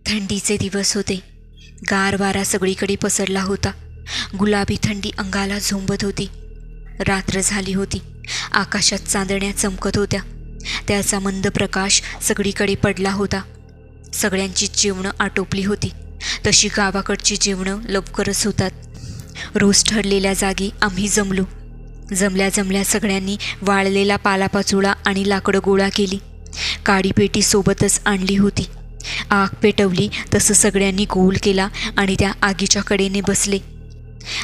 थंडीचे दिवस होते. गार वारा सगळीकडे पसरला होता. गुलाबी थंडी अंगाला झोंबत होती. रात्र झाली होती. आकाशात चांदण्या चमकत होत्या. त्याचा मंद प्रकाश सगळीकडे पडला होता. सगळ्यांची जेवणं आटोपली होती. तशी गावाकडची जेवणं लवकरच होतात. रोज ठरलेल्या जागी आम्ही जमलो. जमल्या सगळ्यांनी वाळलेला पालापाचोळा आणि लाकडं गोळा केली. काडीपेटी सोबतच आणली होती. आग पेटवली तसं सगळ्यांनी गोल केला आणि त्या आगीच्या कडेने बसले.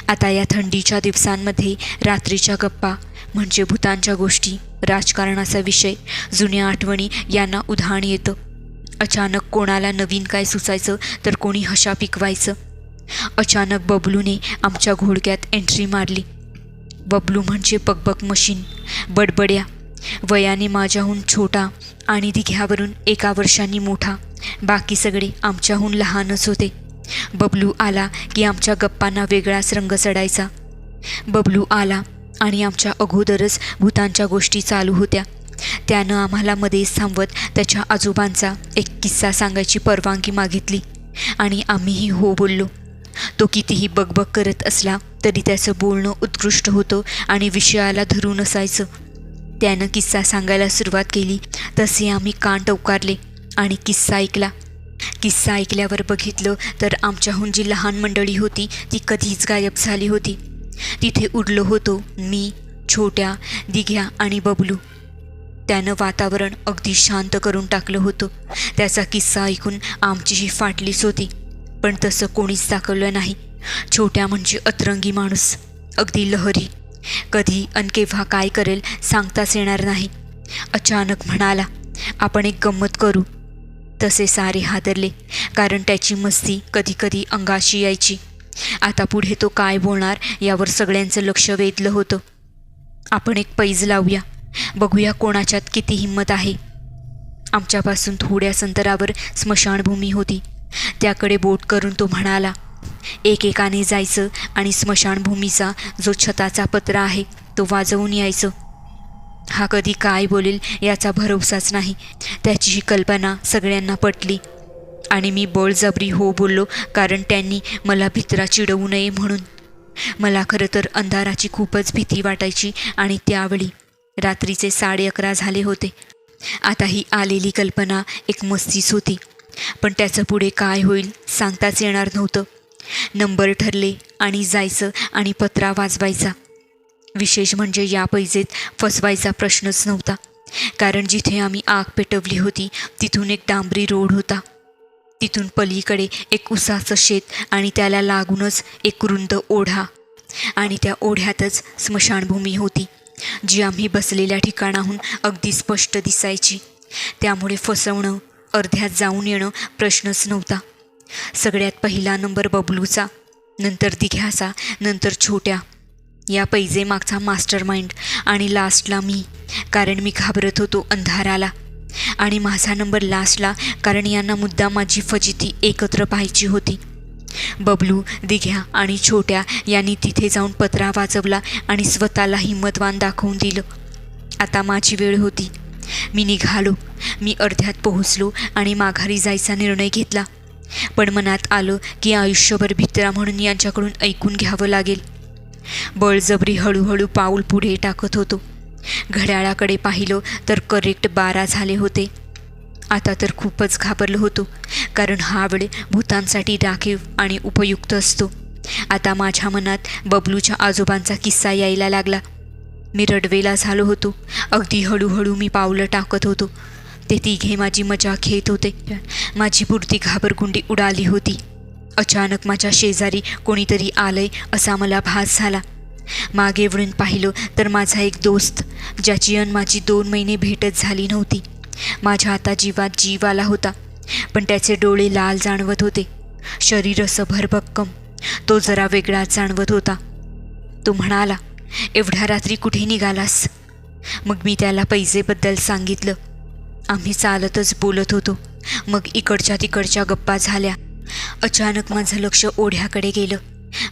आता या थंडीच्या दिवसांमध्ये रात्रीच्या गप्पा म्हणजे भूतांच्या गोष्टी, राजकारणाचा विषय, जुन्या आठवणी यांना उधाण येतं. अचानक कोणाला नवीन काय सुचायचं तर कोणी हशा पिकवायचं. अचानक बबलूने आमच्या घोडक्यात एंट्री मारली. बबलू म्हणजे बकबक मशीन, बडबड्या, वयाने माझ्याहून छोटा आणि दिघ्यावरून 1 वर्षांनी मोठा. बाकी सगळे आमच्याहून लहानच होते. बबलू आला की आमच्या गप्पांना वेगळाच रंग चढायचा. बबलू आला आणि आमच्या अगोदरच भूतांच्या गोष्टी चालू होत्या. त्यानं आम्हाला मध्येच थांबवत त्याच्या आजोबांचा एक किस्सा सांगायची परवानगी मागितली आणि आम्हीही हो बोललो. तो कितीही बकबक करत असला तरी त्याचं बोलणं उत्कृष्ट होतं आणि विषयाला धरून असायचं. त्यानं किस्सा सांगायला सुरुवात केली तसे आम्ही कान टवकारले आणि किस्सा ऐकला. किस्सा ऐकल्यावर बघितलं तर आमच्याहून जी लहान मंडळी होती ती कधीच गायब झाली होती. तिथे उरलो होतो मी, छोट्या, दिघ्या आणि बबलू. त्यानं वातावरण अगदी शांत करून टाकलं होतं. त्याचा किस्सा ऐकून आमचीही फाटलीच होती, पण तसं कोणीच दाखवलं नाही. छोट्या म्हणजे अतरंगी माणूस, अगदी लहरी. कधी अन केव्हा काय करेल सांगताच येणार नाही. अचानक म्हणाला, आपण एक गंमत करू. तसे सारे हादरले, कारण त्याची मस्ती कधी अंगाशी यायची. आता पुढे तो काय बोलणार यावर सगळ्यांचं लक्ष वेधलं होतं. आपण एक पैज लावूया, बघूया कोणाच्यात किती हिंमत आहे. आमच्यापासून थोड्याच अंतरावर स्मशानभूमी होती. त्याकडे बोट करून तो म्हणाला, एकेकाने जायचं आणि स्मशानभूमीचा जो छताचा पत्रा आहे तो वाजवून यायचं. हा कधी काय बोलेल याचा भरवसाच नाही. त्याची ही कल्पना सगळ्यांना पटली आणि मी बळजबरी हो बोललो, कारण त्यांनी मला भित्रा चिडवू नये म्हणून. मला खरं तर अंधाराची खूपच भीती वाटायची आणि त्यावेळी रात्रीचे 11:30 झाले होते. आता ही आलेली कल्पना एक मस्तीच होती, पण त्याचं पुढे काय होईल सांगताच येणार नव्हतं. नंबर ठरले आणि जायचं आणि पत्रा वाजवायचा. विशेष म्हणजे या पैजेत फसवायचा प्रश्नच नव्हता, कारण जिथे आम्ही आग पेटवली होती तिथून एक डांबरी रोड होता. तिथून पलीकडे एक उसाचं शेत आणि त्याला लागूनच एक रुंद ओढा आणि त्या ओढ्यातच स्मशानभूमी होती, जी आम्ही बसलेल्या ठिकाणाहून अगदी स्पष्ट दिसायची. त्यामुळे फसवणं, अर्ध्यात जाऊन येणं प्रश्नच नव्हता. सगळ्यात पहिला नंबर बबलूचा, नंतर दिघ्याचा, नंतर छोट्या, या पैजे मागचा मास्टर माइंड आणि लास्टला मी, कारण मी घाबरत होतो अंधाराला. आणि माझा नंबर लास्टला, कारण यांना मुद्दा माझी फजिती एकत्र पाहायची होती. बबलू, दिघ्या आणि छोट्या यांनी तिथे जाऊन पत्रा वाजवला आणि स्वतःला हिंमतवान दाखवून दिलं. आता माझी वेळ होती. मी निघालो. मी अर्ध्यात पोहोचलो आणि माघारी जायचा निर्णय घेतला. पण मनात आलं की आयुष्यभर भित्रा म्हणून यांच्याकडून ऐकून घ्यावं लागेल. बळजबरी हळूहळू पाऊल पुढे टाकत होतो. घड्याळाकडे पाहिलं तर करेक्ट 12 झाले होते. आता तर खूपच घाबरलो होतो, कारण हा वेळ भूतांसाठी राखीव आणि उपयुक्त असतो. आता माझ्या मनात बबलूच्या आजोबांचा किस्सा यायला लागला. मी रडवेला झालो होतो. अगदी हळूहळू मी पावलं टाकत होतो. ते तिघे माझी मजाक घेत होते. माझी पुरती घाबरगुंडी उडाली होती. अचानक माझ्या शेजारी कोणीतरी आलंय असा मला भास झाला. मागे वळून पाहिलं तर माझा एक दोस्त, ज्याची माझी 2 महिने भेटच झाली नव्हती, माझ्या आता जीवात जीव आला होता. पण त्याचे डोळे लाल जाणवत होते, शरीर असं भरभक्कम. तो जरा वेगळाच जाणवत होता. तो म्हणाला, एवढ्या रात्री कुठे निघालास? मग मी त्याला पैजेबद्दल सांगितलं. आम्ही चालतच बोलत होतो. मग इकडच्या तिकडच्या गप्पा झाल्या. अचानक माझं लक्ष ओढ्याकडे गेलं.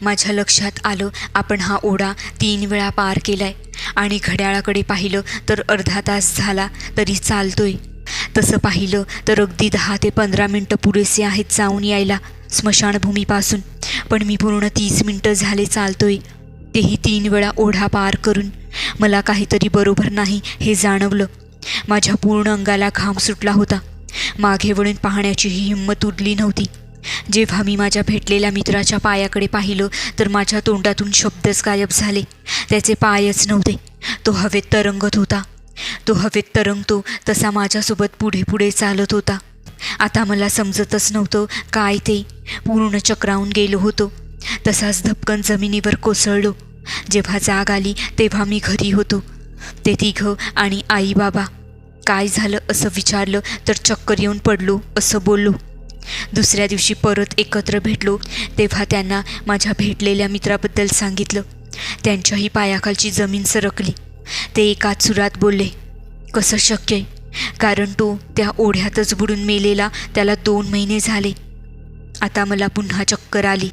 माझ्या लक्षात आलं आपण हा ओढा 3 वेळा पार केलाय आणि घड्याळाकडे पाहिलं तर अर्धा तास झाला तरी चालतोय. तसं पाहिलं तर अगदी 10 ते 15 मिनटं पुरेसे आहेत जाऊन यायला स्मशानभूमीपासून, पण मी पूर्ण 30 मिनटं झाले चालतोय, तेही 3 वेळा ओढा पार करून. मला काहीतरी बरोबर नाही हे जाणवलं. माझ्या पूर्ण अंगाला घाम सुटला होता. मागे वळून पाहण्याचीही हिंमत उरली नव्हती. जेव्हा मी माझ्या भेटलेल्या मित्राच्या पायाकडे पाहिलं तर माझ्या तोंडातून शब्दच गायब झाले. त्याचे पायच नव्हते. तो हवेत तरंगत होता. तो हवेत तरंगतो तसा माझ्यासोबत पुढे पुढे चालत होता. आता मला समजतच नव्हतं काय ते. पूर्ण चक्रावून गेलो होतो. तसाच धपकन जमिनीवर कोसळलो. जेव्हा जाग आली तेव्हा मी घरी होतो. ते तिघं आणि आई बाबा. काय झालं असं विचारलं तर चक्कर येऊन पडलो असं बोललो. दुसऱ्या दिवशी परत एकत्र भेटलो तेव्हा त्यांना माझ्या भेटलेल्या मित्राबद्दल सांगितलं. त्यांच्याही पायाखालची जमीन सरकली. ते एकाच सुरात बोलले, कसं शक्य आहे? कारण तो त्या ओढ्यातच बुडून मेलेला त्याला 2 महिने झाले. आता मला पुन्हा चक्कर आली.